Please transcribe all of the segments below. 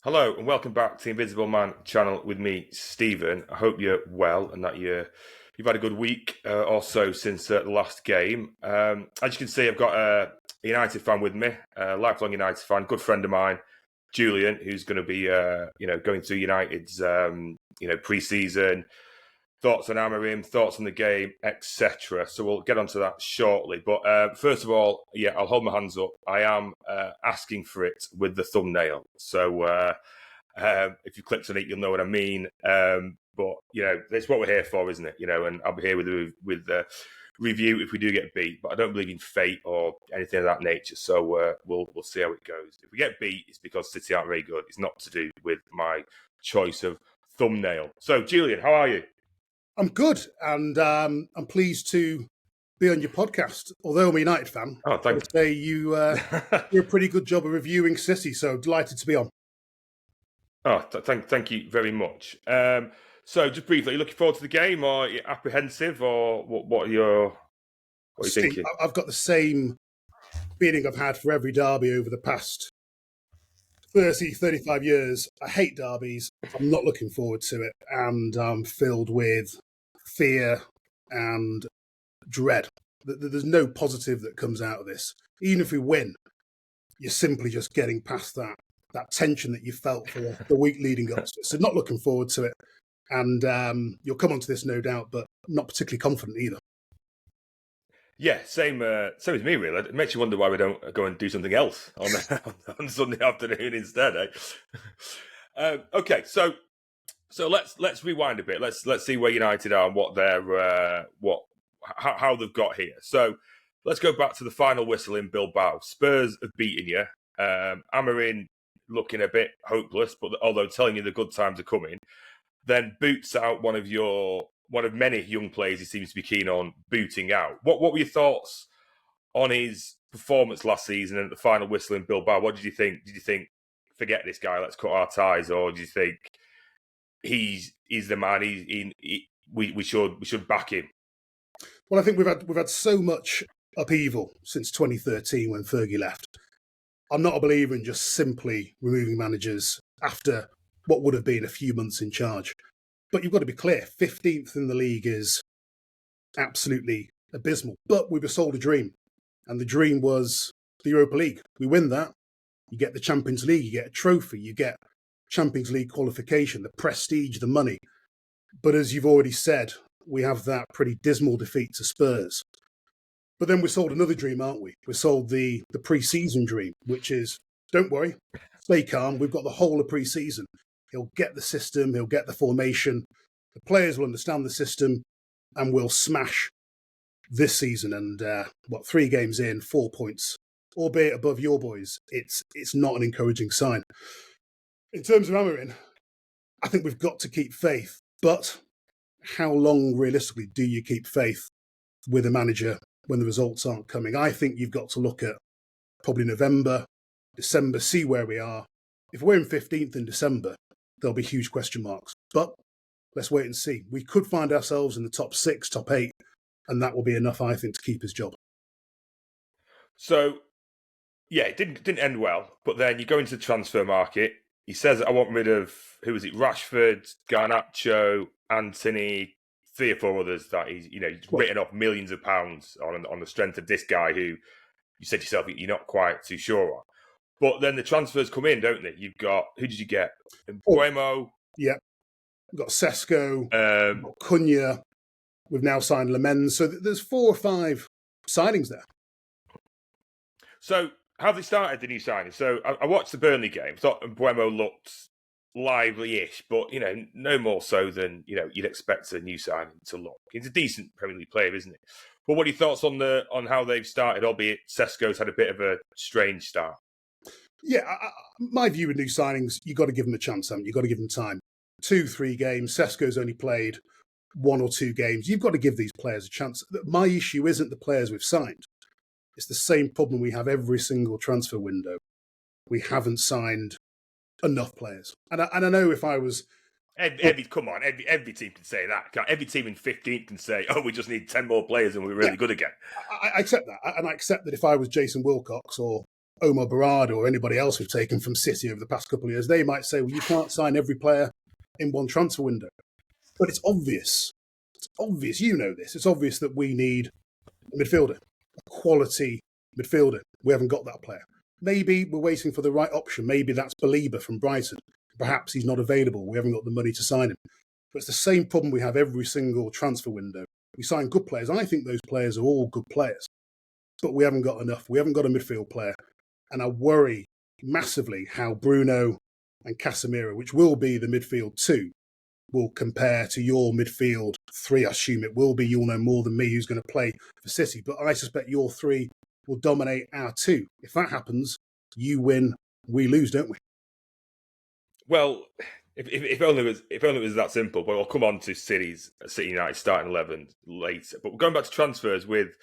Hello and welcome back to the Invisible Man channel with me, Stephen. I hope you're well and that you've had a good week or so since the last game. As you can see, I've got a United fan with me, a lifelong United fan, good friend of mine, Julian, who's going to be going through United's pre-season thoughts on Amorim, thoughts on the game, etc. So we'll get onto that shortly. But first of all, I'll hold my hands up. I am asking for it with the thumbnail. So if you clicked on it, you'll know what I mean. But that's what we're here for, isn't it? And I'll be here with the review if we do get beat. But I don't believe in fate or anything of that nature. So we'll see how it goes. If we get beat, it's because City aren't very good. It's not to do with my choice of thumbnail. So Julian, how are you? I'm good, and I'm pleased to be on your podcast. Although I'm a United fan, I would say you do a pretty good job of reviewing City. So delighted to be on. Thank you very much. So just briefly, are you looking forward to the game, or are you apprehensive, or what are you thinking? I've got the same feeling I've had for every derby over the past 30, 35 years. I hate derbies. I'm not looking forward to it, and I'm filled with fear and dread. There's no positive that comes out of this. Even if we win, you're simply just getting past that tension that you felt for the week leading up to it. So not looking forward to it. And you'll come onto this, no doubt, but not particularly confident either. Yeah, same as me, really. It makes you wonder why we don't go and do something else on Sunday afternoon instead. Okay, so let's rewind a bit. Let's see where United are and what they're how they've got here. So let's go back to the final whistle in Bilbao. Spurs have beaten you. Amorim looking a bit hopeless, but although telling you the good times are coming, then boots out one of many young players he seems to be keen on booting out. What were your thoughts on his performance last season and at the final whistle in Bilbao? What did you think? Did you think, forget this guy, let's cut our ties, or do you think he's the man? We should back him? Well, I think we've had so much upheaval since 2013 when Fergie left. I'm not a believer in just simply removing managers after what would have been a few months in charge. But you've got to be clear, 15th in the league is absolutely abysmal. But we were sold a dream, and the dream was the Europa League. We win that, you get the Champions League, you get a trophy, you get Champions League qualification, the prestige, the money. But as you've already said, we have that pretty dismal defeat to Spurs. But then we're sold another dream, aren't we? We're sold the pre-season dream, which is, don't worry, stay calm. We've got the whole of pre-season. He'll get the system. He'll get the formation. The players will understand the system, and we'll smash this season. And 3 games in, 4 points, albeit above your boys. It's not an encouraging sign. In terms of Amorim, I think we've got to keep faith. But how long, realistically, do you keep faith with a manager when the results aren't coming? I think you've got to look at probably November, December, see where we are. If we're in 15th in December, there'll be huge question marks. But let's wait and see. We could find ourselves in the top 6, top 8, and that will be enough, I think, to keep his job. So, yeah, it didn't end well. But then you go into the transfer market. He says, I want rid of, who was it, Rashford, Garnacho, Anthony, 3 or 4 others that he's written off millions of pounds on the strength of this guy who you said yourself you're not quite too sure on. But then the transfers come in, don't they? You've got, who did you get? Buemo. Yeah. We've got Sesko, we've got Cunha. We've now signed Lemens. So there's 4 or 5 signings there. So how have they started the new signings? So I watched the Burnley game. Thought Buemo looked lively-ish, but, no more so than, you'd expect a new signing to look. He's a decent Premier League player, isn't he? But what are your thoughts on how they've started, albeit Sesko's had a bit of a strange start? Yeah, my view with new signings, you've got to give them a chance, haven't you? You've got to give them time. 2, 3 games. Sesko's only played 1 or 2 games. You've got to give these players a chance. My issue isn't the players we've signed. It's the same problem we have every single transfer window. We haven't signed enough players. And I know if I was... Come on, every team can say that. Every team in 15th can say, oh, we just need 10 more players and we're really good again. I accept that. And I accept that if I was Jason Wilcox or Omar Barada or anybody else we've taken from City over the past couple of years, they might say, well, you can't sign every player in one transfer window. But it's obvious. It's obvious. You know this. It's obvious that we need a midfielder, a quality midfielder. We haven't got that player. Maybe we're waiting for the right option. Maybe that's Belieber from Brighton. Perhaps he's not available. We haven't got the money to sign him. But it's the same problem we have every single transfer window. We sign good players. I think those players are all good players. But we haven't got enough. We haven't got a midfield player. And I worry massively how Bruno and Casemiro, which will be the midfield two, will compare to your midfield three. I assume it will be. You'll know more than me who's going to play for City. But I suspect your three will dominate our two. If that happens, you win, we lose, don't we? Well, if only it was that simple. But we'll come on to City United starting 11 later. But going back to transfers with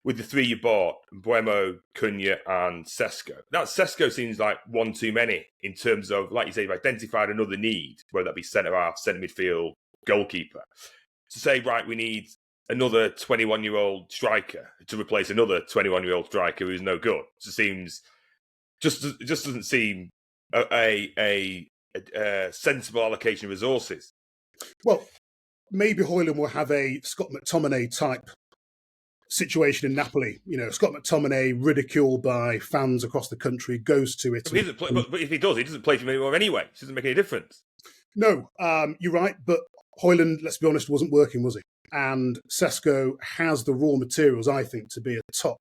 the three you bought, Mbeumo, Cunha and Sesko. That Sesko seems like one too many in terms of, like you say, you've identified another need, whether that be centre-half, centre midfield, goalkeeper. To say, right, we need another 21-year-old striker to replace another 21-year-old striker who's no good. Just doesn't seem a sensible allocation of resources. Well, maybe Højlund will have a Scott McTominay type situation in Napoli. You know, Scott McTominay, ridiculed by fans across the country, goes to it. But if he does, he doesn't play for him anymore anyway. It doesn't make any difference. No, you're right. But Højlund, let's be honest, wasn't working, was he? And Sesko has the raw materials, I think, to be a top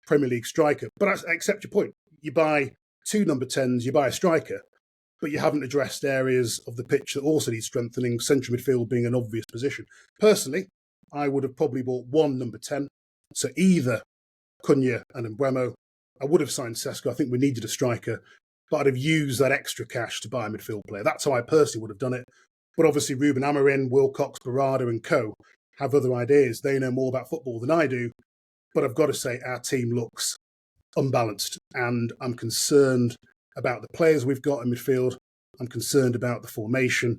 Premier League striker. But I accept your point. You buy two number 10s, you buy a striker, but you haven't addressed areas of the pitch that also need strengthening, central midfield being an obvious position. Personally, I would have probably bought one number 10, so either Cunha and Mbeumo. I would have signed Sesko. I think we needed a striker, but I'd have used that extra cash to buy a midfield player. That's how I personally would have done it. But obviously, Ruben Amorim, Wilcox, Barada and co have other ideas. They know more about football than I do. But I've got to say, our team looks unbalanced, and I'm concerned about the players we've got in midfield. I'm concerned about the formation,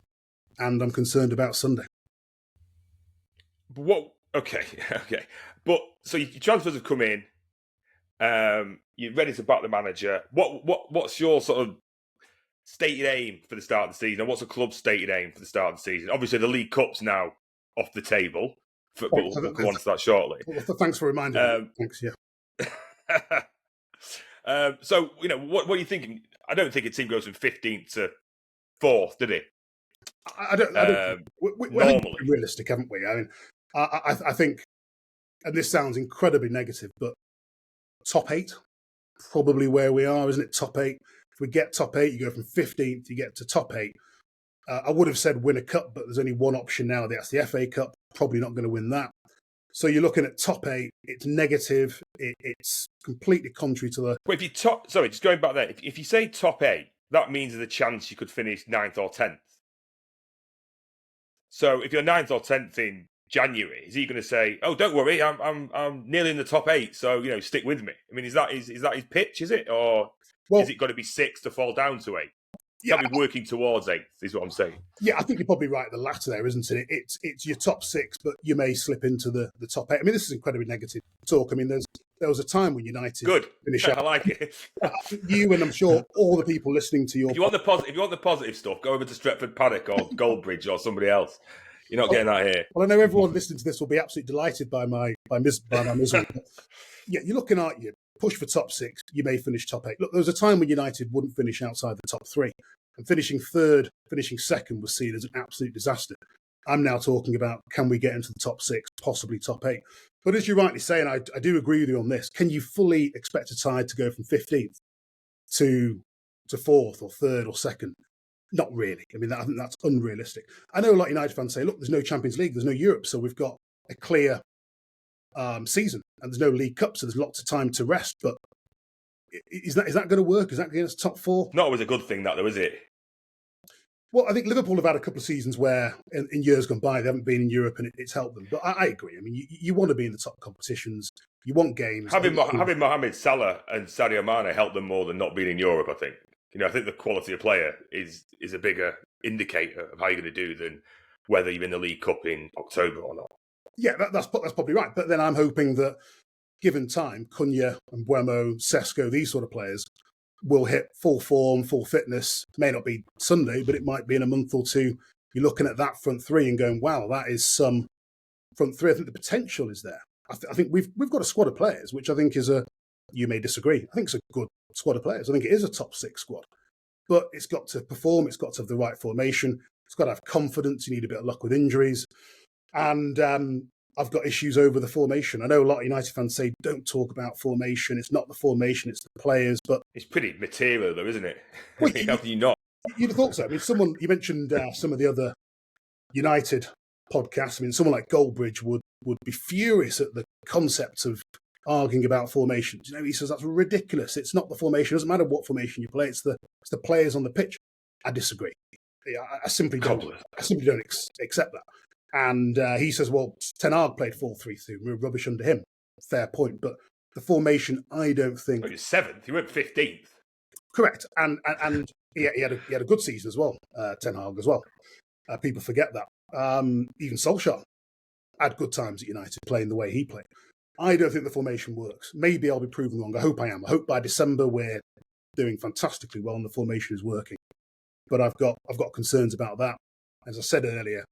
and I'm concerned about Sunday. But what? Okay. But so your transfers have come in. You're ready to back the manager. What's your sort of stated aim for the start of the season? And what's the club's stated aim for the start of the season? Obviously, the League Cup's now off the table. But we'll come on to that shortly. Well, thanks for reminding me. Thanks, yeah. So, you know, what are you thinking? I don't think a team goes from 15th to 4th, did it? I don't. We're realistic, haven't we? I mean, I think, and this sounds incredibly negative, but top 8, probably where we are, isn't it? Top 8. If we get top 8, you go from 15th, you get to top 8. I would have said win a cup, but there's only one option now. That's the FA Cup. Probably not going to win that. So you're looking at top 8. It's negative. It's completely contrary to the. Well, just going back there. If you say top 8, that means there's a chance you could finish 9th or 10th. So if you're 9th or 10th in January, is he going to say, "Oh, don't worry, I'm nearly in the top 8, so you know, stick with me"? I mean, is that his pitch? Is it, or is it got to be 6 to fall down to 8? Yeah, be working towards 8th, is what I'm saying. Yeah, I think you're probably right. The latter there, isn't it? It's your top 6, but you may slip into the top 8. I mean, this is incredibly negative talk. I mean, there was a time when United finished out. I like it. You and I'm sure all the people listening to your. If you want the positive stuff, go over to Stretford Paddock or Goldbridge or somebody else. You're not getting that here. Well, I know everyone listening to this will be absolutely delighted by my misery. Yeah, you're looking at you. Push for top 6, you may finish top 8. Look, there was a time when United wouldn't finish outside the top 3. And finishing 3rd, finishing 2nd was seen as an absolute disaster. I'm now talking about, can we get into the top 6, possibly top 8? But as you're rightly saying, I do agree with you on this. Can you fully expect a side to go from 15th to 4th or 3rd or 2nd? Not really. I mean, I think that's unrealistic. I know a lot of United fans say, look, there's no Champions League, there's no Europe, so we've got a clear season, and there's no League Cup, so there's lots of time to rest. But is that going to work? Is that going to get us top 4? Not always a good thing, that though, is it? Well, I think Liverpool have had a couple of seasons where, in years gone by, they haven't been in Europe, and it's helped them. But I agree. I mean, you want to be in the top competitions. You want games. Having Mohamed Salah and Sadio Mane helped them more than not being in Europe, I think. You know, I think the quality of player is a bigger indicator of how you're going to do than whether you're in the League Cup in October or not. Yeah, that's probably right. But then I'm hoping that given time, Cunha and Buemo, Sesko, these sort of players will hit full form, full fitness. May not be Sunday, but it might be in a month or two. You're looking at that front three and going, wow, that is some front three. I think the potential is there. I think we've got a squad of players, which I think is you may disagree, I think it's a good squad of players. I think it is a top 6 squad. But it's got to perform, it's got to have the right formation, it's got to have confidence, you need a bit of luck with injuries. And I've got issues over the formation. I know a lot of United fans say, don't talk about formation. It's not the formation, it's the players. But it's pretty material, though, isn't it? Well, how can you not? You'd have thought so. I mean, you mentioned some of the other United podcasts. I mean, someone like Goldbridge would be furious at the concept of arguing about formations. He says that's ridiculous. It's not the formation. It doesn't matter what formation you play. It's the players on the pitch. I disagree. I simply don't accept that. And he says, well, Ten Hag played 4-3-2. We were rubbish under him. Fair point. But the formation, I don't think... He was 7th. He went 15th. Correct. And he had a good season as well, Ten Hag as well. People forget that. Even Solskjaer had good times at United playing the way he played. I don't think the formation works. Maybe I'll be proven wrong. I hope I am. I hope by December we're doing fantastically well and the formation is working. But I've got concerns about that. As I said earlier,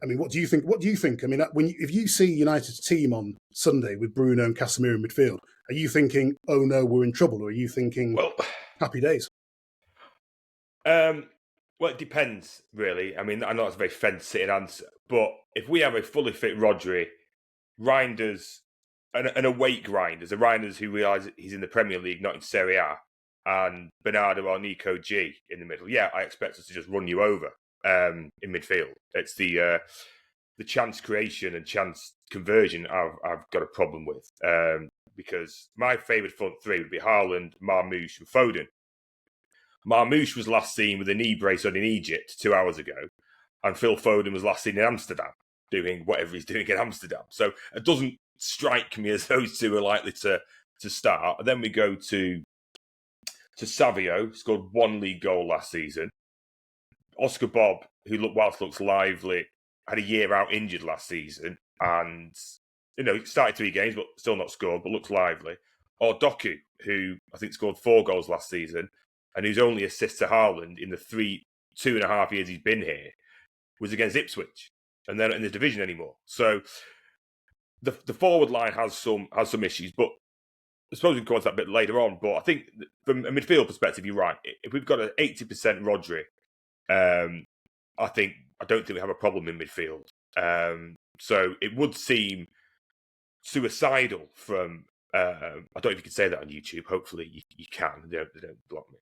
I mean, what do you think? I mean, if you see United's team on Sunday with Bruno and Casemiro in midfield, are you thinking, oh no, we're in trouble? Or are you thinking, well, happy days? Well, it depends, really. I mean, I know that's a very fence-sitting answer, but if we have a fully fit Rodri, Reinders, an awake Reinders, a Reinders who realises he's in the Premier League, not in Serie A, and Bernardo or Nico G in the middle, yeah, I expect us to just run you over in midfield. It's the chance creation and chance conversion I've got a problem with, because my favourite front three would be Haaland, Marmoush and Foden. Marmoush was last seen with a knee brace on in Egypt 2 hours ago, and Phil Foden was last seen in Amsterdam doing whatever he's doing in Amsterdam. So it doesn't strike me as those two are likely to start. And then we go to Savio, scored 1 league goal last season. Oscar Bob, who whilst looks lively, had a year out injured last season, and started 3 games but still not scored, but looks lively. Or Doku, who I think scored 4 goals last season, and whose only assist to Haaland in the 2.5 years he's been here was against Ipswich, and they're not in the division anymore. So the forward line has some issues, but I suppose we can go on to that a bit later on. But I think from a midfield perspective, you're right. If we've got an 80% Rodri, I don't think we have a problem in midfield. So it would seem suicidal from... I don't know if you can say that on YouTube. Hopefully you can. They don't block me.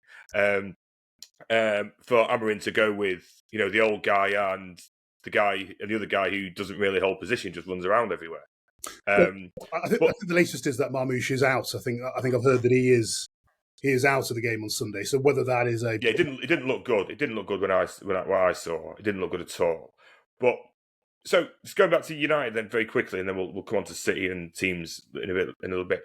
For Amorim to go with the old guy and the other guy who doesn't really hold position, just runs around everywhere. I think the latest is that Marmoush is out. I think I've heard that he is out of the game on Sunday. So whether that is it didn't look good. It didn't look good when I saw. It didn't look good at all. But so just going back to United then very quickly, and then we'll come on to City and teams in a little bit.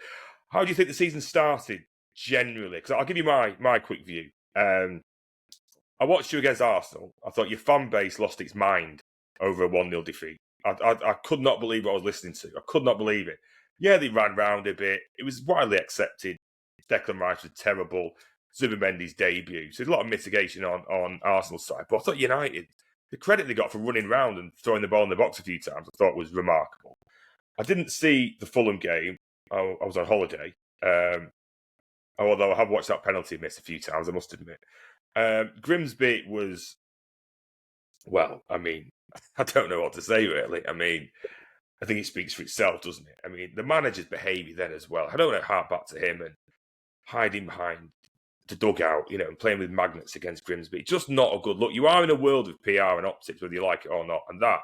How do you think the season started generally? Because I'll give you my quick view. I watched you against Arsenal. I thought your fan base lost its mind over a 1-0 defeat. I could not believe what I was listening to. I could not believe it. Yeah, they ran round a bit. It was widely accepted. Declan Rice was terrible. Zubimendi's debut. So there's a lot of mitigation on Arsenal's side. But I thought United, the credit they got for running round and throwing the ball in the box a few times, I thought was remarkable. I didn't see the Fulham game. I was on holiday. Although I have watched that penalty miss a few times, I must admit. Grimsby was, well, I mean, I don't know what to say, really. I mean, I think it speaks for itself, doesn't it? I mean, the manager's behaviour then as well. I don't want to harp back to him and hiding behind the dugout, and playing with magnets against Grimsby. Just not a good look. You are in a world of PR and optics, whether you like it or not, and that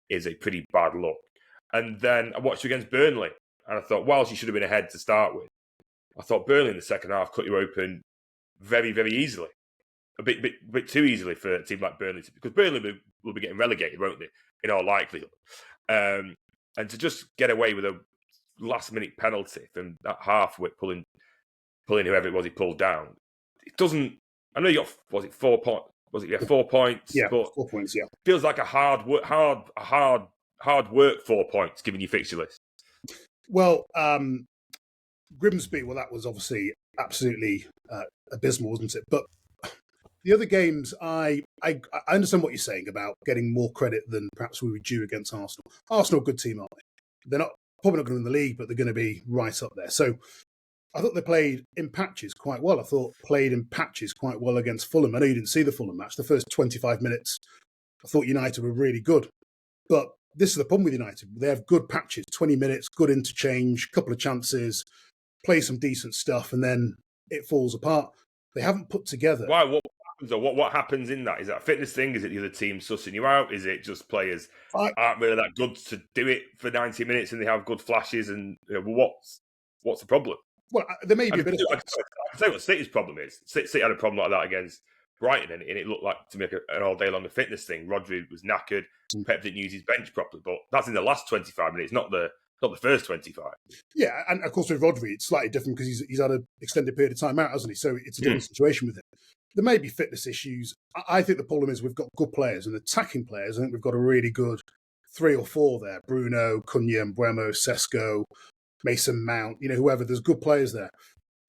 is a pretty bad look. And then I watched you against Burnley, and I thought, whilst you should have been ahead to start with, I thought Burnley in the second half cut you open very, very easily. A bit too easily for a team like Burnley, because Burnley will be getting relegated, won't they, in all likelihood. And to just get away with a last-minute penalty from that half-wit pulling whoever it was he pulled down, it doesn't... I know you got, 4 points? Was it, yeah, 4 points? Yeah, but 4 points, yeah. Feels like a hard work 4 points, given your fixture list. Well, Grimsby, well, that was obviously absolutely abysmal, wasn't it? But the other games, I understand what you're saying about getting more credit than perhaps we were due against Arsenal. Arsenal, a good team, aren't they? They're not probably not going to win the league, but they're going to be right up there. So I thought they played in patches quite well. I thought played in patches quite well against Fulham. I know you didn't see the Fulham match. The first 25 minutes, I thought United were really good. But this is the problem with United. They have good patches, 20 minutes, good interchange, couple of chances, play some decent stuff, and then it falls apart. They haven't put together. Why? What happens? Or what happens in that? Is that a fitness thing? Is it the other team sussing you out? Is it just players aren't really that good to do it for 90 minutes and they have good flashes? And what's the problem? Well, there may be a bit of... I can tell you what City's problem is. City had a problem like that against Brighton, and it looked like to make an all day long fitness thing. Rodri was knackered. Pep didn't use his bench properly, but that's in the last 25 minutes, not the first 25. Yeah, and of course with Rodri, it's slightly different because he's had an extended period of time out, hasn't he? So it's a different situation with him. There may be fitness issues. I think the problem is we've got good players and attacking players. I think we've got a really good 3 or 4 there. Bruno, Cunha, Mbeumo, Sesko, Mason Mount, whoever. There's good players there.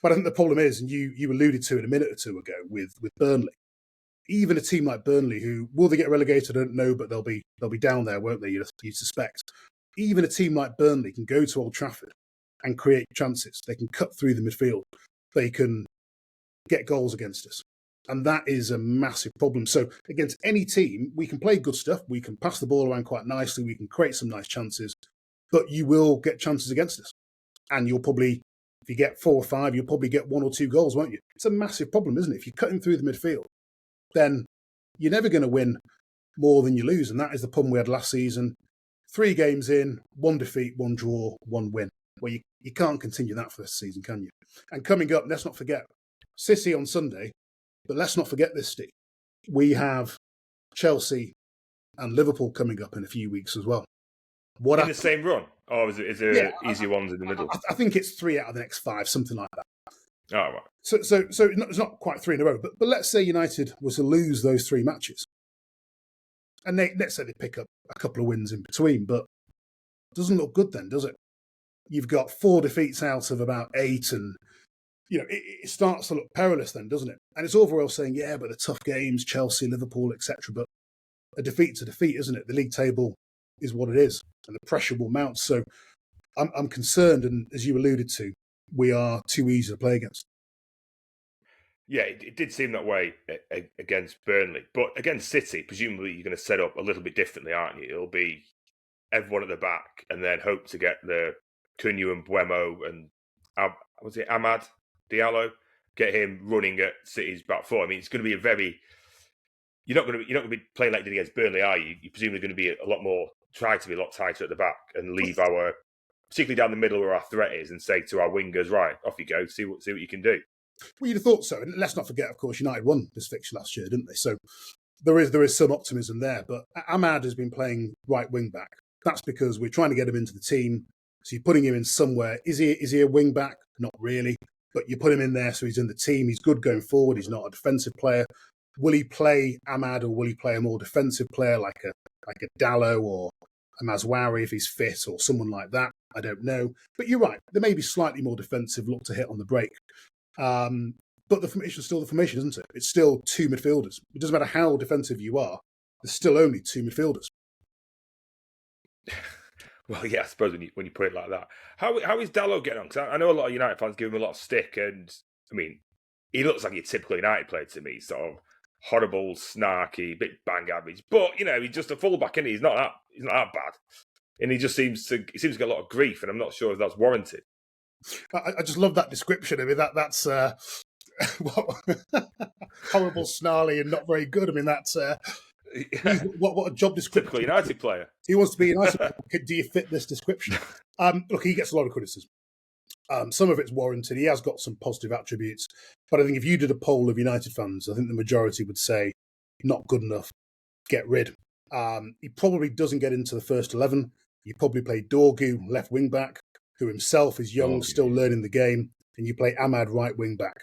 But I think the problem is, and you alluded to it a minute or two ago with Burnley, even a team like Burnley, who will they get relegated? I don't know, but they'll be down there, won't they? You suspect. Even a team like Burnley can go to Old Trafford and create chances. They can cut through the midfield. They can get goals against us. And that is a massive problem. So against any team, we can play good stuff. We can pass the ball around quite nicely. We can create some nice chances. But you will get chances against us. And you'll probably, if you get 4 or 5, you'll probably get 1 or 2 goals, won't you? It's a massive problem, isn't it? If you're cutting through the midfield, then you're never going to win more than you lose. And that is the problem we had last season. 3 games in, 1 defeat, 1 draw, 1 win. Well, you can't continue that for this season, can you? And coming up, let's not forget, City on Sunday, but let's not forget this, Steve. We have Chelsea and Liverpool coming up in a few weeks as well. In the same run? Or is there easy ones in the middle? I think it's 3 out of the next 5, something like that. Oh, right. So it's not quite 3 in a row, but let's say United was to lose those 3 matches. And let's say they pick up a couple of wins in between, but it doesn't look good then, does it? You've got 4 defeats out of about 8, and it starts to look perilous then, doesn't it? And it's all very well saying, yeah, but the tough games, Chelsea, Liverpool, etc. But a defeat's a defeat, isn't it? The league table is what it is, and the pressure will mount. So I'm concerned, and as you alluded to, we are too easy to play against. Yeah, it did seem that way against Burnley. But against City, presumably you're going to set up a little bit differently, aren't you? It'll be everyone at the back and then hope to get the Cunha and Mbeumo and Amad Diallo, get him running at City's back 4. I mean, it's going to be a very... You're not going to be playing like you did against Burnley, are you? You're presumably going to be try to be a lot tighter at the back and leave particularly down the middle where our threat is, and say to our wingers, right, off you go, see what you can do. Well, you'd have thought so. And let's not forget, of course, United won this fixture last year, didn't they? So there is some optimism there. But Ahmad has been playing right wing back. That's because we're trying to get him into the team. So you're putting him in somewhere. Is he a wing back? Not really. But you put him in there so he's in the team. He's good going forward. He's not a defensive player. Will he play Ahmad, or will he play a more defensive player like a Dallo or a Mazwari if he's fit, or someone like that? I don't know. But you're right. There may be slightly more defensive look to hit on the break. But the formation is still the formation, isn't it? It's still 2 midfielders. It doesn't matter how defensive you are. There's still only 2 midfielders. Well, yeah, I suppose when you put it like that. How is Dallo getting on? Because I know a lot of United fans give him a lot of stick, and I mean, he looks like a typical United player to me. Sort of horrible, snarky, bit bang average. But he's just a fullback, isn't he? He's not that bad, and he seems to get a lot of grief, and I'm not sure if that's warranted. I just love that description. I mean, that's horrible, snarly, and not very good. I mean, that's what a job description. Typical United player. He wants to be a United player. Do you fit this description? Look, he gets a lot of criticism. Some of it's warranted. He has got some positive attributes. But I think if you did a poll of United fans, I think the majority would say, not good enough, get rid. He probably doesn't get into the first 11. You probably play Dorgu, left wing back, who himself is young, still learning the game, and you play Ahmad right wing back.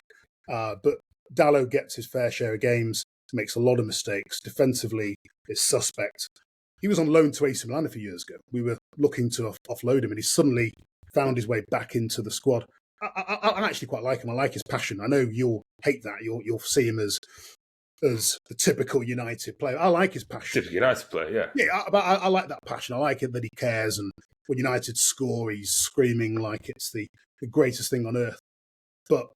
But Dallo gets his fair share of games, makes a lot of mistakes. Defensively, is suspect. He was on loan to AC Milan a few years ago. We were looking to offload him, and he's suddenly found his way back into the squad. I actually quite like him. I like his passion. I know you'll hate that. You'll see him as the typical United player. I like his passion. Typical United player, yeah. Yeah, but I like that passion. I like it that he cares, and when United score, he's screaming like it's the greatest thing on earth. But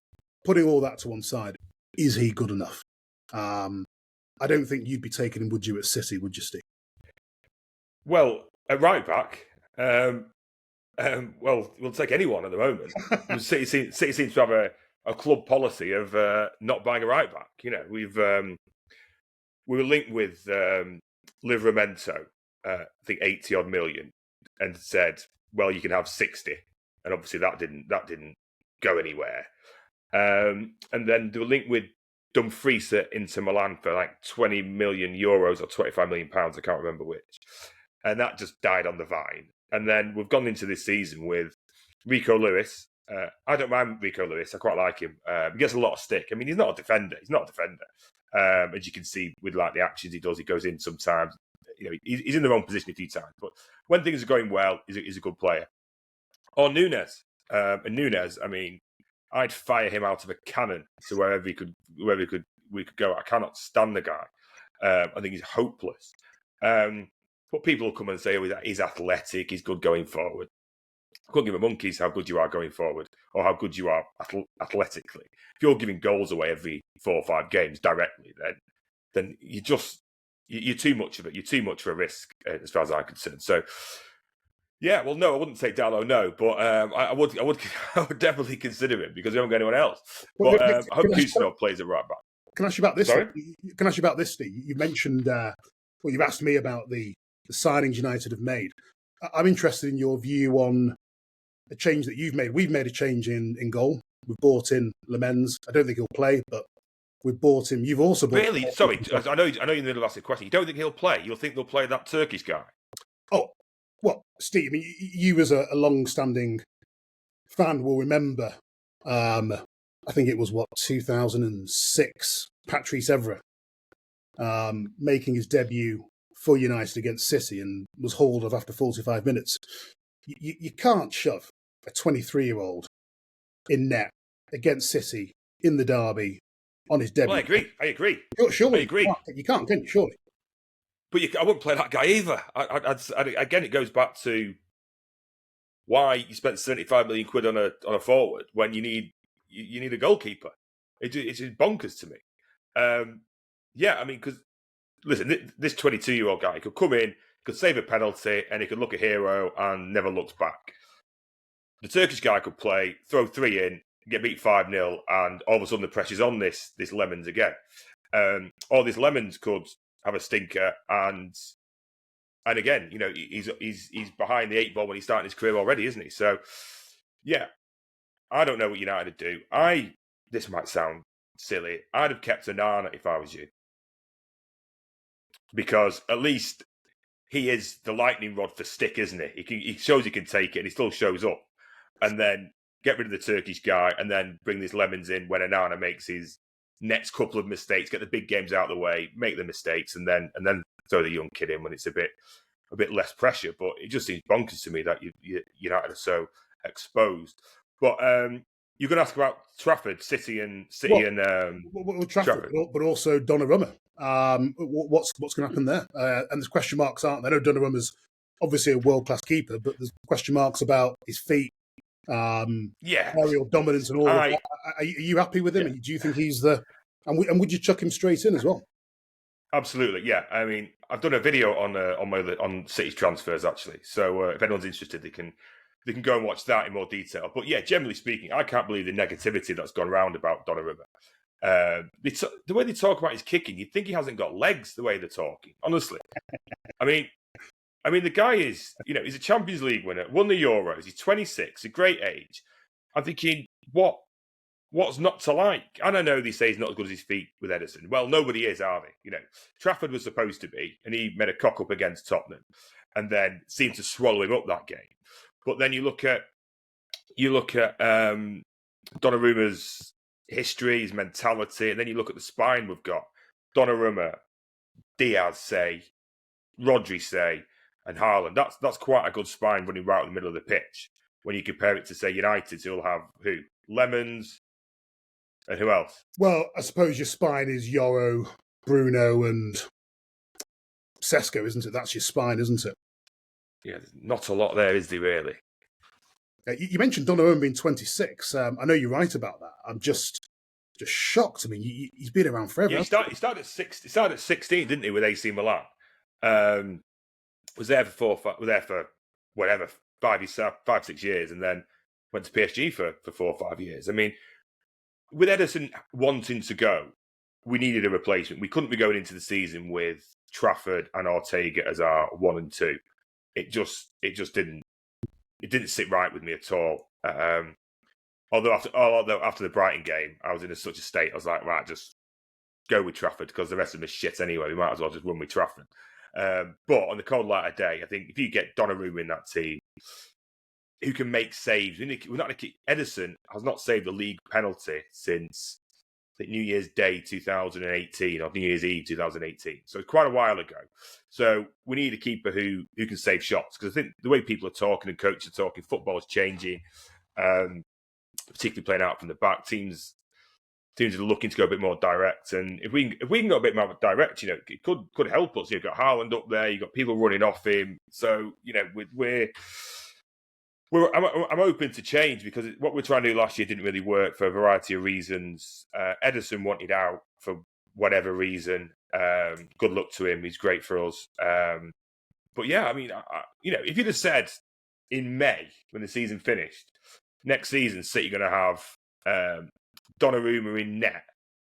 putting all that to one side, is he good enough? I don't think you'd be taking him, would you, at City, would you, Steve? Well, at right back, well, we'll take anyone at the moment. City seems to have a club policy of not buying a right back. You know, we were linked with Livramento, I think 80 odd million, and said, well, you can have 60, and obviously that didn't go anywhere. And then they were linked with Dumfries at Inter Milan for like 20 million euros or 25 million pounds, I can't remember which, and that just died on the vine. And then we've gone into this season with Rico Lewis. I don't mind Rico Lewis. I quite like him. He gets a lot of stick. I mean, he's not a defender. As you can see with like the actions he does, he goes in sometimes. You know, he's in the wrong position a few times. But when things are going well, he's a good player. Or Nunes. And Nunes, I mean, I'd fire him out of a cannon to wherever we could go. I cannot stand the guy. I think he's hopeless. But people will come and say, oh, he's athletic, he's good going forward. I couldn't give a monkeys how good you are going forward or how good you are athletically. If you're giving goals away every 4 or 5 games directly, then you're too much of it. You're too much for a risk, as far as I'm concerned. So, yeah, well, no, I wouldn't say Dalot, no, but I would definitely consider him because we haven't got anyone else. But I hope Kusanov plays at right back. Can I ask you about this? Sorry? Can I ask you about this, Steve? You mentioned, you've asked me about the signings United have made. I'm interested in your view on a change that you've made. We've made a change in goal. We've bought in Lemens. I don't think he'll play, but we've bought him. You've also bought Really? Sorry, I know you're in the middle of asking a question. You don't think he'll play? You'll think they'll play that Turkish guy? Oh, well, Steve, I mean, you as a long-standing fan will remember, I think it was, 2006, Patrice Evra making his debut for United against City and was hauled off after 45 minutes. You can't shove a 23-year-old in net against City in the derby on his debut. Well, I agree. Surely I agree. You can't, can you? Surely. But I wouldn't play that guy either. Again, it goes back to why you spent 75 million quid on a forward when you need a goalkeeper. It's bonkers to me. Yeah, I mean, because listen, this 22-year-old guy could come in, could save a penalty, and he could look a hero and never looks back. The Turkish guy could play, throw 3 in, get beat 5-0, and all of a sudden the pressure's on this Lemens again. Or this Lemens could have a stinker, and again, you know, he's behind the 8 ball when he's starting his career already, isn't he? So, yeah, I don't know what United would do. This might sound silly. I'd have kept Onana if I was you. Because at least he is the lightning rod for stick, isn't he? He shows he can take it, and he still shows up. And then get rid of the Turkish guy, and then bring these Lemons in when Onana makes his next couple of mistakes, get the big games out of the way, make the mistakes, and then throw the young kid in when it's a bit less pressure. But it just seems bonkers to me that United are so exposed. But you're going to ask about Trafford, City and Trafford, but also Donnarumma. What's going to happen there? And there's question marks, aren't there? I know Donnarumma's obviously a world-class keeper, but there's question marks about his feet, aerial dominance and all of that. Are you happy with him? Yeah. Do you think he's the... And would you chuck him straight in as well? Absolutely, yeah. I mean, I've done a video on City's transfers, actually. So if anyone's interested, they can go and watch that in more detail. But yeah, generally speaking, I can't believe the negativity that's gone around about Donnarumma. The way they talk about his kicking, you'd think he hasn't got legs the way they're talking, honestly. I mean, the guy is, you know, he's a Champions League winner, won the Euros, he's 26, a great age. I'm thinking, what's not to like? And I know they say he's not as good as his feet with Ederson. Well, nobody is, are they? You know, Trafford was supposed to be, and he made a cock up against Tottenham and then seemed to swallow him up that game. But then you look at Donnarumma's history, his mentality, and then you look at the spine we've got. Donnarumma, Diaz, say, Rodri, say, and Haaland. That's quite a good spine running right in the middle of the pitch. when you compare it to, say, United, who'll have who? Lemons and who else? Well, I suppose your spine is Yoro, Bruno, and Sesko, isn't it? That's your spine, isn't it? Yeah, there's not a lot there, is there really? You mentioned Donnarumma being 26. I know you're right about that. I'm just shocked. I mean, he's been around forever. Yeah, he started at 16, didn't he, with AC Milan? Was there for whatever 5-6 years, and then went to PSG for 4 or 5 years. I mean, with Ederson wanting to go, we needed a replacement. We couldn't be going into the season with Trafford and Ortega as our 1 and 2. It just didn't sit right with me at all. Although after the Brighton game, I was in such a state. I was like, right, just go with Trafford because the rest of them is shit anyway. We might as well just run with Trafford. But on the cold light of day, I think if you get Donnarumma in that team, who can make saves, Ederson has not saved a league penalty since I think New Year's Day 2018 or New Year's Eve 2018. So it's quite a while ago. So we need a keeper who can save shots, because I think the way people are talking and coaches are talking, football is changing, particularly playing out from the back. Teams are looking to go a bit more direct, and if we can go a bit more direct, it could help us. You've got Haaland up there, you've got people running off him, so I'm open to change, because what we're trying to do last year didn't really work for a variety of reasons. Ederson wanted out for whatever reason. Good luck to him; he's great for us. But yeah, I mean, if you'd have said in May when the season finished, next season City are going to have Donnarumma in net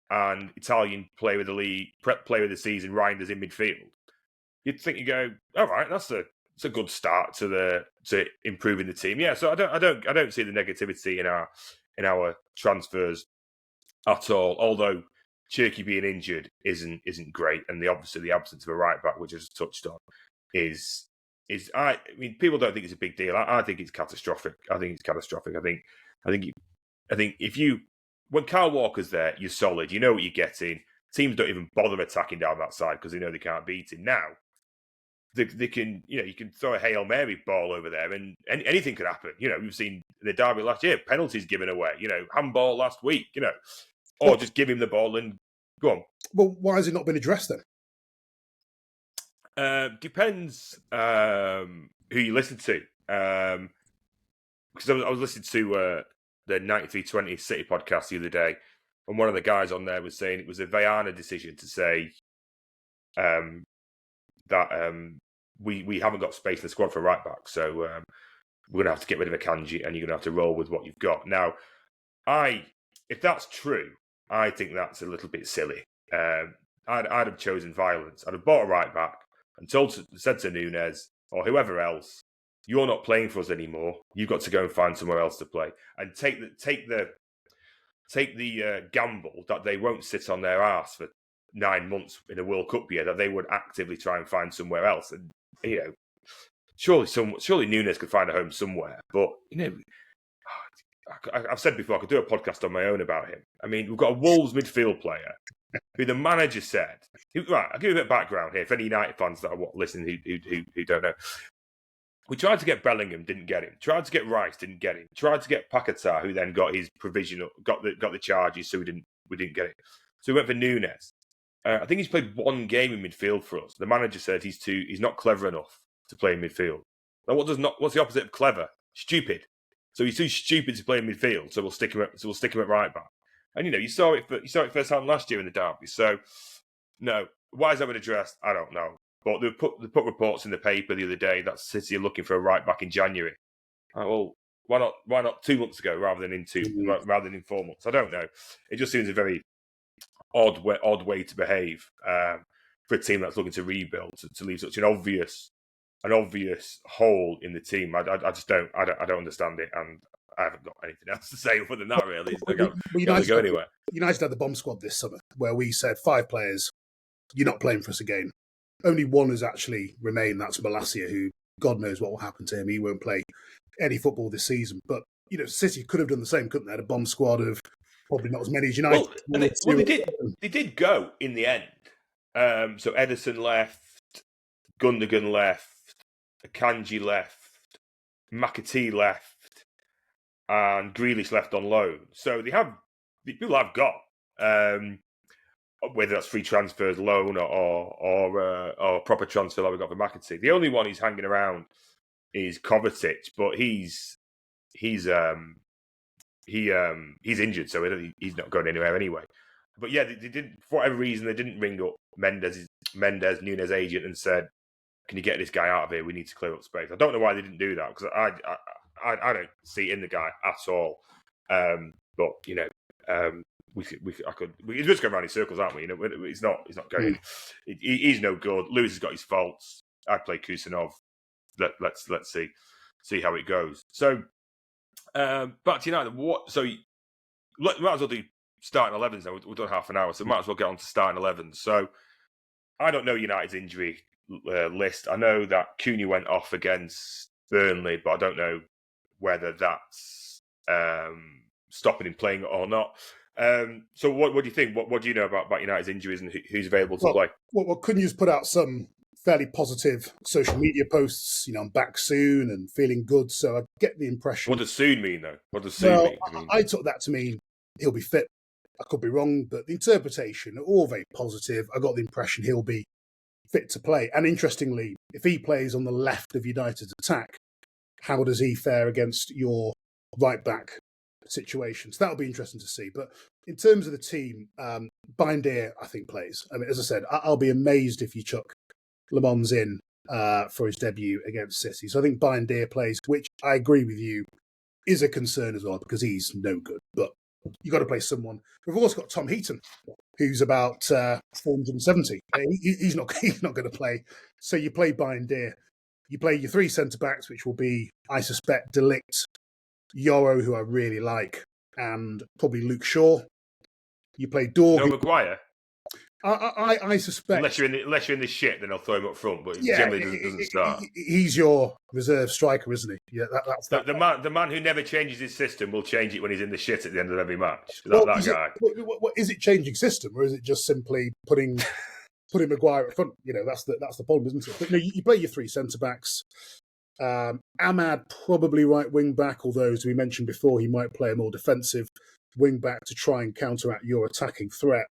and Italian player of the league, player of the season, Reinders in midfield, you'd think, you go, all right, that's a good start to improving the team. Yeah, so I don't see the negativity in our transfers at all. Although Cherky being injured isn't great, and obviously the absence of a right back, which I just touched on, is I mean, people don't think it's a big deal. I think it's catastrophic. I think if when Kyle Walker's there, you're solid. You know what you're getting. Teams don't even bother attacking down that side because they know they can't beat him. Now they can, you can throw a Hail Mary ball over there and anything could happen. We've seen the derby last year, penalties given away. Handball last week. Or just give him the ball and go on. Well, why has it not been addressed then? Depends who you listen to. Because I was listening to the 9320 City podcast the other day, and one of the guys on there was saying it was a Viana decision to say that we haven't got space in the squad for right back, so we're going to have to get rid of Akanji, and you're going to have to roll with what you've got. Now, if that's true, I think that's a little bit silly. I'd have chosen violence. I'd have bought a right back and said to Nunes or whoever else, you're not playing for us anymore. You've got to go and find somewhere else to play, and take the gamble that they won't sit on their arse for 9 months in a World Cup year, that they would actively try and find somewhere else. And surely Nunes could find a home somewhere. But I've said before, I could do a podcast on my own about him. I mean, we've got a Wolves midfield player who the manager said, right, I'll give you a bit of background here for any United fans that are listening who don't know. We tried to get Bellingham, didn't get him. Tried to get Rice, didn't get him. Tried to get Paquetá, who then got his provisional, got the charges, so we didn't get it. So we went for Nunes. I think he's played one game in midfield for us. The manager said he's not clever enough to play in midfield. Now, what's the opposite of clever? Stupid. So he's too stupid to play in midfield. So we'll stick him at right back. And you saw it first time last year in the derby. So no, why is that been addressed? I don't know. But they put reports in the paper the other day that City are looking for a right back in January. Well, why not 2 months ago rather than in 4 months? I don't know. It just seems a very odd way to behave for a team that's looking to rebuild, to leave such an obvious hole in the team. I just don't understand it, and I haven't got anything else to say other than that. Really, it's not going to go anywhere. United had the bomb squad this summer, where we said 5 players, you're not playing for us again. Only one has actually remained. That's Malacia, who God knows what will happen to him. He won't play any football this season. But City could have done the same, couldn't they? Had a bomb squad of probably not as many as United. They did go in the end. So Ederson left, Gundogan left, Akanji left, McAtee left, and Grealish left on loan. So people have got, whether that's free transfers, loan, or proper transfer like we got for McAtee. The only one who's hanging around is Kovacic, but he's injured, so he's not going anywhere anyway. But yeah, they didn't, for whatever reason, they didn't ring up Mendes, Nunes' agent, and said, "Can you get this guy out of here? We need to clear up space." I don't know why they didn't do that, because I don't see it in the guy at all. But you know, we're just going around in circles, aren't we? You know, he's not going. He's no good. Lewis has got his faults. I play Kusanov. Let's see how it goes. So back to United. Might as well do starting 11s now. We've done half an hour, so might as well get on to starting 11s. So I don't know United's injury list. I know that Cooney went off against Burnley, but I don't know whether that's stopping him playing or not. So what do you think? What do you know about United's injuries and who's available to play? Well, Cunha's put out some fairly positive social media posts. You know, I'm back soon and feeling good. So I get the impression. What does soon mean, though? What does soon mean? I took that to mean he'll be fit. I could be wrong, but the interpretation, all very positive. I got the impression he'll be fit to play. And interestingly, if he plays on the left of United's attack, how does he fare against your right back situation? So that'll be interesting to see. But in terms of the team, Bindier, I think, plays. I mean, as I said, I'll be amazed if you chuck Le Mans in for his debut against City. So I think Bindier plays, which I agree with you, is a concern as well, because he's no good. But you've got to play someone. We've also got Tom Heaton, who's about 470. He's not going to play. So you play Bindier. You play your three centre-backs, which will be, I suspect, De Ligt, Yoro, who I really like, and probably Luke Shaw. You play Dorgu. No Maguire? I suspect... Unless you're in the shit, then I'll throw him up front, but he generally doesn't start. He's your reserve striker, isn't he? Yeah, that's the man who never changes his system will change it when he's in the shit at the end of every match. That guy. Is it changing system, or is it just simply putting Maguire up front? You know, that's the problem, isn't it? But no, you play your three centre-backs. Ahmad, probably right wing-back, although, as we mentioned before, he might play a more defensive wing-back to try and counteract your attacking threat.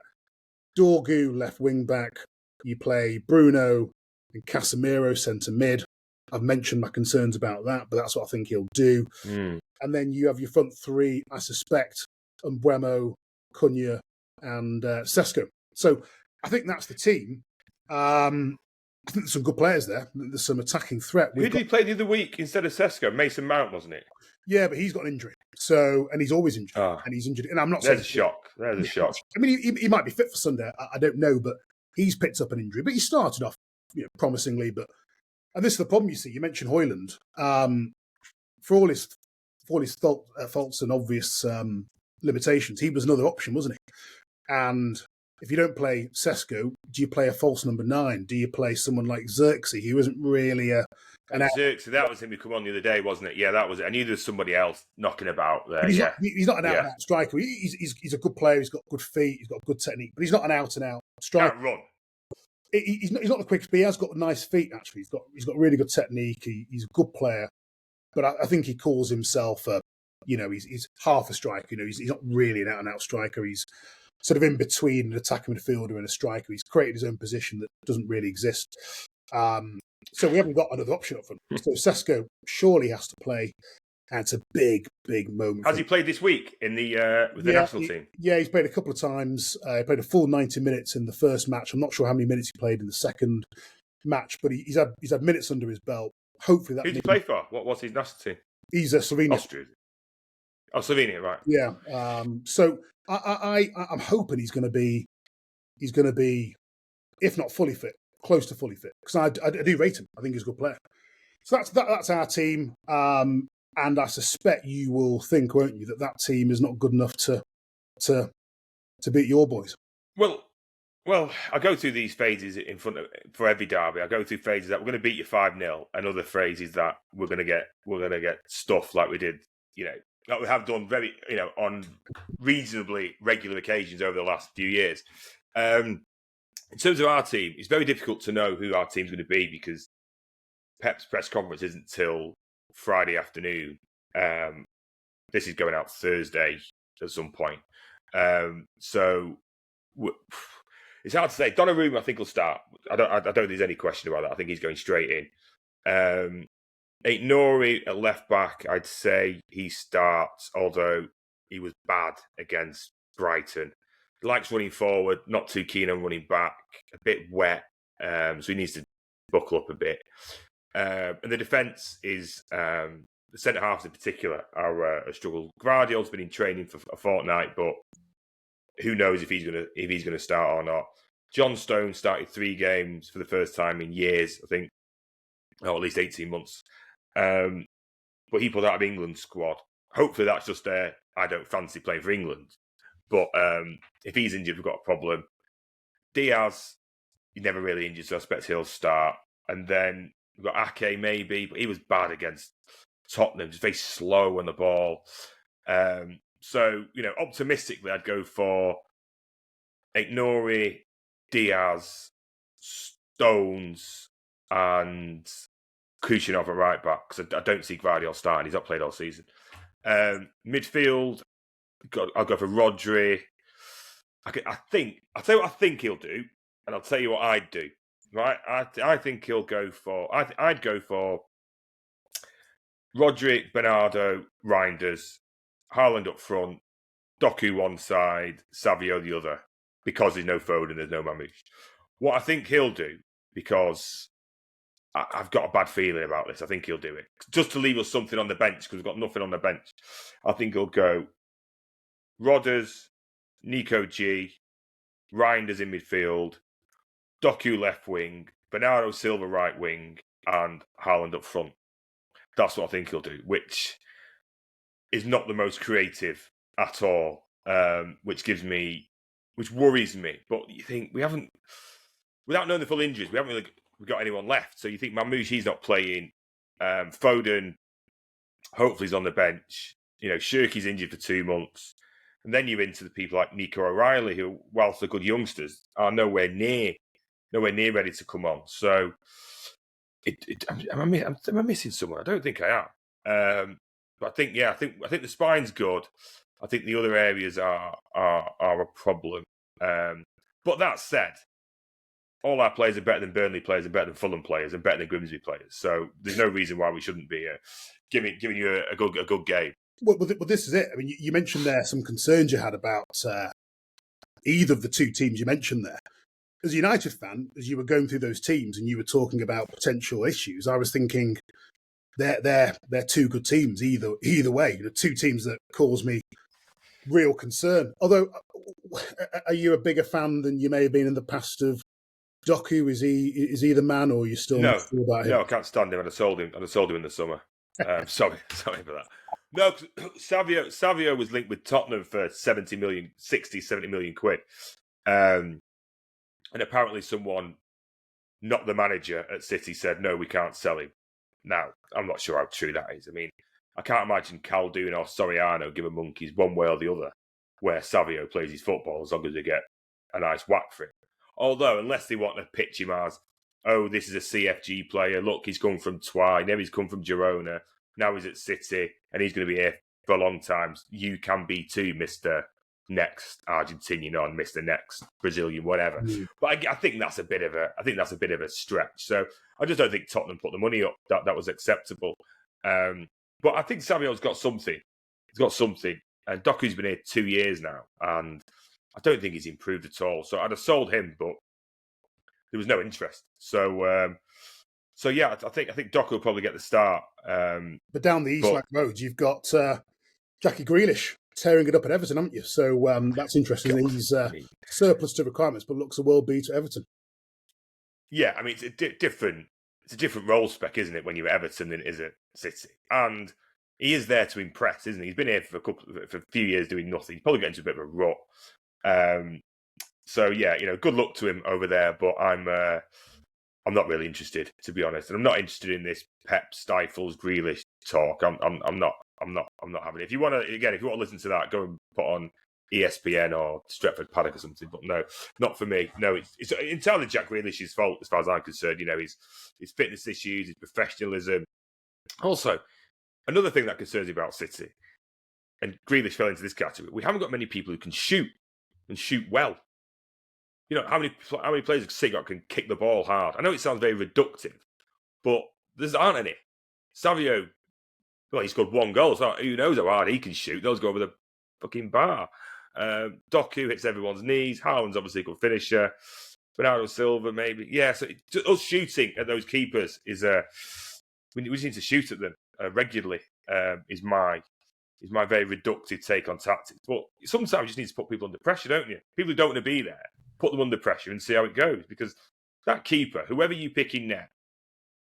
Dorgu, left wing-back. You play Bruno and Casemiro, centre-mid. I've mentioned my concerns about that, but that's what I think he'll do. And then you have your front three, I suspect, Mbeumo, Cunha, and Sesko. So I think that's the team. I think there's some good players there. There's some attacking threat. Who did he play the other week instead of Sesko? Mason Mount, wasn't it? Yeah, but he's got an injury. So, and he's always injured. And he's injured. And I'm not saying... There's a shock. I mean, he might be fit for Sunday. I don't know, but he's picked up an injury. But he started off promisingly. And this is the problem, you see. You mentioned Højlund. For all his faults and obvious limitations, he was another option, wasn't he? And if you don't play Sesko, do you play a false number 9? Do you play someone like Xerxes, who isn't really Xerxes, that was him who came on the other day, wasn't it? Yeah, that was it. I knew there was somebody else knocking about there. He's not an out-and-out striker. He's a good player. He's got good feet. He's got good technique, but he's not an out-and-out striker. Can't run. He's not the quickest, but he has got nice feet. Actually, he's got really good technique. He's a good player, but I think he calls himself he's half a striker. You know, he's not really an out-and-out striker. He's sort of in between an attacking midfielder and a striker. He's created his own position that doesn't really exist. So we haven't got another option up front. So Sesko surely has to play. And it's a big, big moment. Has he played this week with the national team? Yeah, he's played a couple of times. He played a full 90 minutes in the first match. I'm not sure how many minutes he played in the second match, but he's had minutes under his belt. Hopefully that. Who did he play for? What's his national team? He's a Slovenia. Austria. Oh, Slovenia, right? Yeah. So I'm hoping he's going to be, if not fully fit, close to fully fit, because I do rate him. I think he's a good player. So that's our team. And I suspect you will think, won't you, that team is not good enough to beat your boys. Well, I go through these phases for every derby. I go through phases that we're going to beat you 5-0, and other phrases that we're going to get stuff like we did, that we have done very, on reasonably regular occasions over the last few years. In terms of our team, it's very difficult to know who our team's going to be because Pep's press conference isn't till Friday afternoon. This is going out Thursday at some point. So it's hard to say. Donnarumma, I think, will start. I don't think there's any question about that. I think he's going straight in. Nori at left back, I'd say he starts, although he was bad against Brighton. He likes running forward, not too keen on running back, a bit wet, so he needs to buckle up a bit. And the defence is, the centre-halves in particular are a struggle. Gvardiol's been in training for a fortnight, but who knows if he's gonna start or not. John Stone started 3 games for the first time in years, I think, or at least 18 months. But he pulled out of England's squad. Hopefully that's just I don't fancy playing for England. But if he's injured, we've got a problem. Diaz, he's never really injured, so I expect he'll start. And then we've got Ake maybe, but he was bad against Tottenham, just very slow on the ball. So, optimistically, I'd go for Nori, Diaz, Stones, and Kuchinov at right back, because I don't see Gvardiol starting. He's not played all season. Midfield, I'll go for Rodri. I'll tell you what I think he'll do, and I'll tell you what I'd do. Right? I think he'll go for. I'd go for Rodri, Bernardo, Reinders, Haaland up front, Doku one side, Savio the other, because there's no Foden, there's no Mamouche. What I think he'll do, because I've got a bad feeling about this, I think he'll do it. Just to leave us something on the bench, because we've got nothing on the bench. I think he'll go Rodders, Nico G, Reinders in midfield, Doku left wing, Bernardo Silva right wing, and Haaland up front. That's what I think he'll do, which is not the most creative at all, which worries me. But you think without knowing the full injuries, we haven't really got anyone left. So you think Mamouche, he's not playing. Foden, hopefully, he's on the bench. Shirky's injured for 2 months. And then you're into the people like Nico O'Reilly, who, whilst they're good youngsters, are nowhere near ready to come on. So, am I missing someone? I don't think I am. But I think the spine's good. I think the other areas are a problem. But that said, all our players are better than Burnley players, and better than Fulham players, and better than Grimsby players. So there's no reason why we shouldn't be giving you a good game. Well, this is it. I mean, you mentioned there some concerns you had about either of the 2 teams you mentioned there. As a United fan, as you were going through those teams and you were talking about potential issues, I was thinking they're 2 good teams either way. 2 teams that cause me real concern. Although, are you a bigger fan than you may have been in the past of Doku? Is he the man, or are you still not sure about him? No, I can't stand him. I'd have sold him in the summer. Sorry for that. No, Savio was linked with Tottenham for 60, 70 million quid. And apparently someone, not the manager at City, said, no, we can't sell him. Now, I'm not sure how true that is. I mean, I can't imagine Caldoon or Soriano give a monkeys one way or the other where Savio plays his football, as long as they get a nice whack for him. Although, unless they want to pitch him as, oh, this is a CFG player, look, he's come from Twy, now he's come from Girona, now he's at City, and he's going to be here for a long time. You can be too, Mr. Next Argentinian or Mr. Next Brazilian, whatever. But I think that's a bit of a stretch. So I just don't think Tottenham put the money up that was acceptable. But I think Savio's got something. He's got something. And Doku's been here 2 years now, and I don't think he's improved at all. So I'd have sold him, but there was no interest. So yeah, I think Doku will probably get the start. But down the East Lanc Road, you've got Jackie Grealish tearing it up at Everton, haven't you? So that's interesting. He's surplus to requirements, but looks a world beat at Everton. Yeah, I mean, it's a different role spec, isn't it, when you're at Everton than it is at City? And he is there to impress, isn't he? He's been here for a few years doing nothing. He's probably getting into a bit of a rut. So yeah, good luck to him over there. But I'm not really interested, to be honest, and I'm not interested in this Pep stifles Grealish talk. I'm not having it. If you want to listen to that, go and put on ESPN or Stretford Paddock or something. But no, not for me. No, it's entirely Jack Grealish's fault as far as I'm concerned. His fitness issues, his professionalism. Also, another thing that concerns me about City, and Grealish fell into this category, we haven't got many people who can shoot and shoot well. You know, how many players have City got can kick the ball hard? I know it sounds very reductive, but there aren't any. Savio, well, he scored 1 goal, so who knows how hard he can shoot? Those go over the fucking bar. Doku hits everyone's knees. Haaland's obviously a good finisher. Bernardo Silva, maybe. Yeah, so us shooting at those keepers is we just need to shoot at them regularly. Is my very reductive take on tactics. But sometimes you just need to put people under pressure, don't you? People who don't want to be there, put them under pressure and see how it goes. Because that keeper, whoever you pick in net,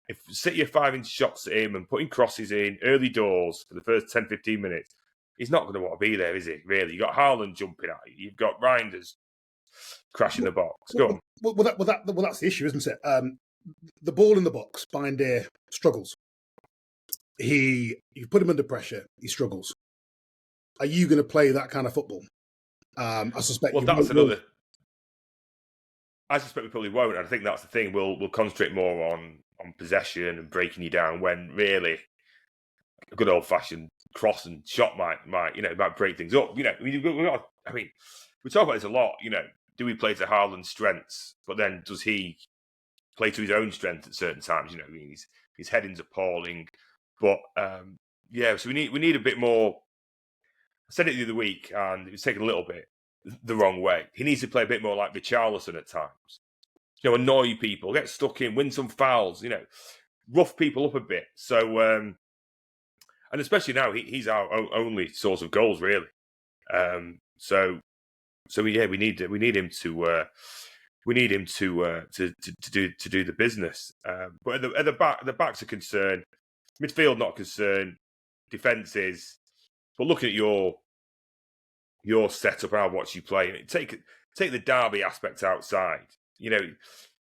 if City are firing shots at him and putting crosses in early doors for the first 10, 15 minutes, he's not going to want to be there, is he? Really? You've got Haaland jumping at you. You've got Reinders crashing the box. Go on. Well, that's the issue, isn't it? The ball in the box, Bindier struggles. You put him under pressure, he struggles. Are you going to play that kind of football? I suspect. Well, that's another. I suspect we probably won't. And I think that's the thing. We'll concentrate more on possession and breaking you down. When really, a good old fashioned cross and shot might break things up. You know, we talk about this a lot. You know, do we play to Haaland's strengths? But then does he play to his own strengths at certain times? You know, his heading's appalling. But so we need a bit more. I said it the other week, and it was taken a little bit the wrong way. He needs to play a bit more like Richarlison at times. You know, annoy people, get stuck in, win some fouls. You know, rough people up a bit. So, and especially now, he's our only source of goals, really. So yeah, we need him to do the business. But at the backs are concerned. Midfield not concerned. Defence is. But looking at your setup and how watch you play, take the derby aspect outside. You know,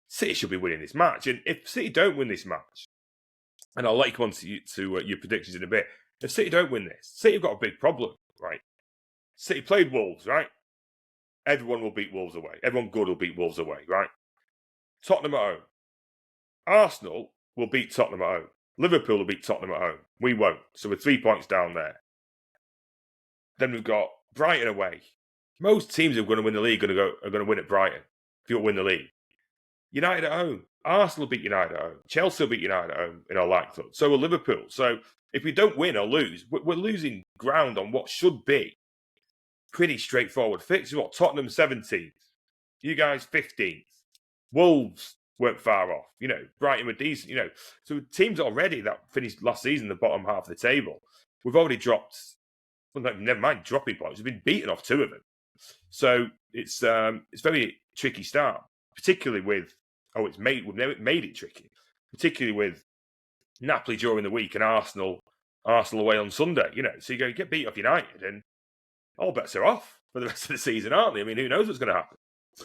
City should be winning this match, and if City don't win this match, and I'll let you come on to your predictions in a bit. If City don't win this, City have got a big problem, right? City played Wolves, right? Everyone will beat Wolves away. Everyone good will beat Wolves away, right? Tottenham at home. Arsenal will beat Tottenham at home. Liverpool will beat Tottenham at home. We won't. So we're 3 points down there. Then we've got Brighton away. Most teams who are going to win the league are going to win at Brighton. If you don't win the league. United at home. Arsenal beat United at home. Chelsea will beat United at home in our likelihood. So will Liverpool. So if we don't win or lose, we're losing ground on what should be pretty straightforward fixtures. What, Tottenham 17th. You guys 15th. Wolves weren't far off. You know, Brighton were decent. You know, so teams already that finished last season the bottom half of the table. We've already dropped. Well, never mind dropping points. We've been beaten off 2 of them. So it's very tricky start, particularly with we've made it tricky, particularly with Napoli during the week and Arsenal away on Sunday. You know, so you get beat off United and all bets are off for the rest of the season, aren't they? I mean, who knows what's going to happen?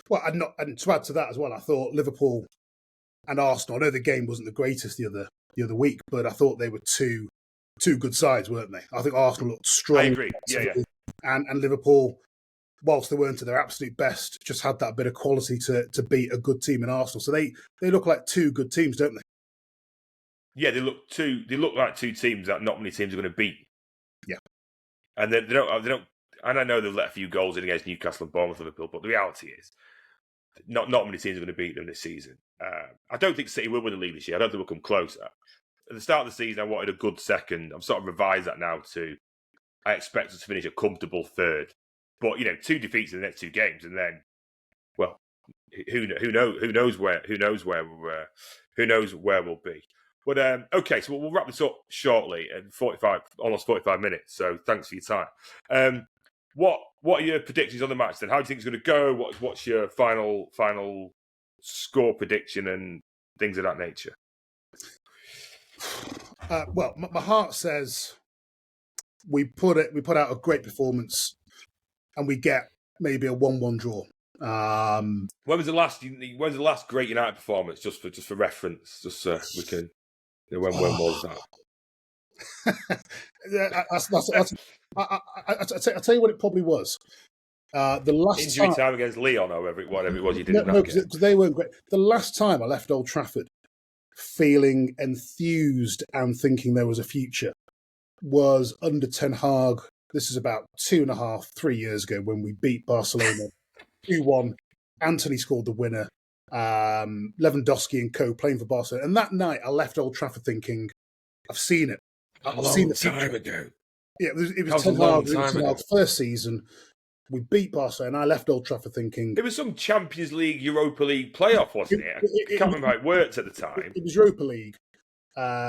Well, and to add to that as well, I thought Liverpool and Arsenal. I know the game wasn't the greatest the other week, but I thought they were two good sides, weren't they? I think Arsenal looked strong. I agree. Yeah. And Liverpool, whilst they weren't at their absolute best, just had that bit of quality to beat a good team in Arsenal. So they look like 2 good teams, don't they? Yeah, they look like 2 teams that not many teams are going to beat. Yeah, and they don't. And I know they've let a few goals in against Newcastle and Bournemouth, Liverpool, but the reality is, not many teams are going to beat them this season. I don't think City will win the league this year. I don't think we'll come close. At the start of the season, I wanted a good second. I've sort of revised that now to I expect us to finish a comfortable third. But 2 defeats in the next 2 games, and then, well, who knows where we'll be. But okay, so we'll wrap this up shortly at almost 45 minutes. So thanks for your time. What are your predictions on the match then? How do you think it's going to go? What's your final score prediction and things of that nature? Well, my heart says we put out a great performance, and we get maybe a 1-1 draw. When was the last great United performance? Just for reference, just so we can. When was that? I'll tell you what it probably was. The last injury time against Leon, or whatever it was you didn't. No, because they weren't great. The last time I left Old Trafford feeling enthused and thinking there was a future was under Ten Hag This is about 2.5, 3 years ago when we beat Barcelona 2-1. Anthony scored the winner. Lewandowski and co playing for Barcelona. And that night, I left Old Trafford thinking, I've seen it. I've seen the time ago. Yeah, it was Ten Hag's first season. We beat Barcelona, and I left Old Trafford thinking... It was some Champions League, Europa League playoff, wasn't it? I can't remember how it worked at the time. It was Europa League.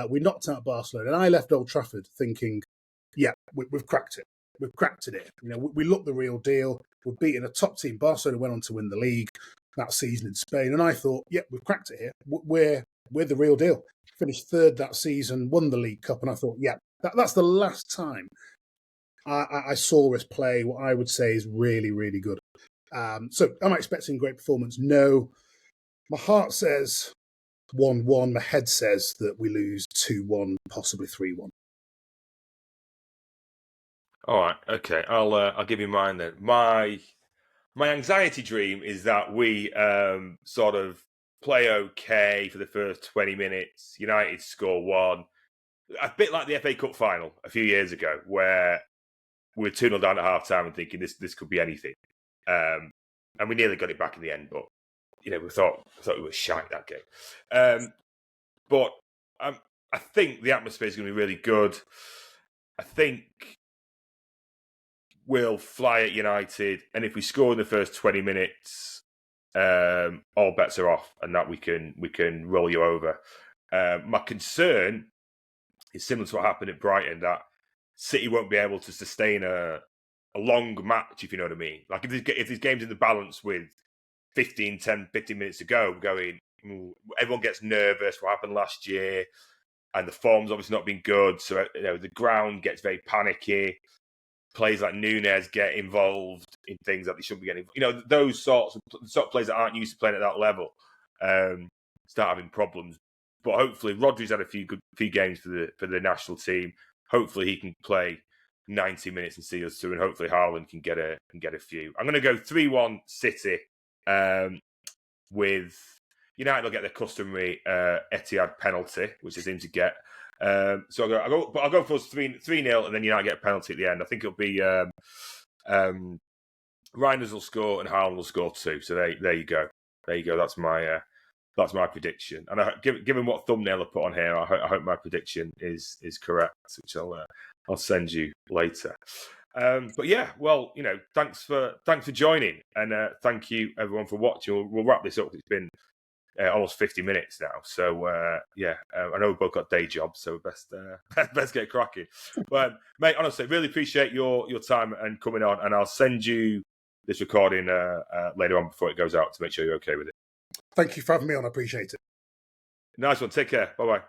We knocked out Barcelona, and I left Old Trafford thinking, yeah, we've cracked it. We've cracked it. You know, we look the real deal. We're beating a top team. Barcelona went on to win the league that season in Spain, and I thought, yeah, we've cracked it here. We're the real deal. Finished third that season, won the League Cup, and I thought, yeah, that's the last time I saw us play what I would say is really, really good. So am I expecting great performance? No. My heart says 1-1. My head says that we lose 2-1, possibly 3-1. All right, okay. I'll give you mine then. My anxiety dream is that we sort of play okay for the first 20 minutes. United score one. A bit like the FA Cup final a few years ago, where we were 2-0 down at half time and thinking this could be anything. And we nearly got it back in the end, but we thought we were shite that game. But I think the atmosphere is going to be really good. I think we'll fly at United, and if we score in the first 20 minutes, all bets are off, and that we can roll you over. My concern is similar to what happened at Brighton, that City won't be able to sustain a long match, if you know what I mean. Like if this game's in the balance with 15 minutes to go, everyone gets nervous. What happened last year, and the form's obviously not been good, so the ground gets very panicky. Players like Núñez get involved in things that they shouldn't be getting. Those sort of players that aren't used to playing at that level start having problems. But hopefully, Rodri's had a few games for the national team. Hopefully, he can play 90 minutes and see us through, and hopefully Haaland can get a few. I'm going to go 3-1 City, with United will get their customary Etihad penalty, which they seem to get. So I'll go for us 3-0, and then United get a penalty at the end. I think it'll be Reinders will score and Haaland will score too. So there you go. That's my prediction. And given what thumbnail I put on here, I hope my prediction is correct, which I'll send you later. But yeah, well, thanks for joining, and thank you everyone for watching. We'll wrap this up. It's been almost 50 minutes now, so I know we've both got day jobs, so best get cracking. But mate, honestly, really appreciate your time and coming on, and I'll send you this recording later on before it goes out to make sure you're okay with it. Thank you for having me on. I appreciate it. Nice one. Take care. Bye bye.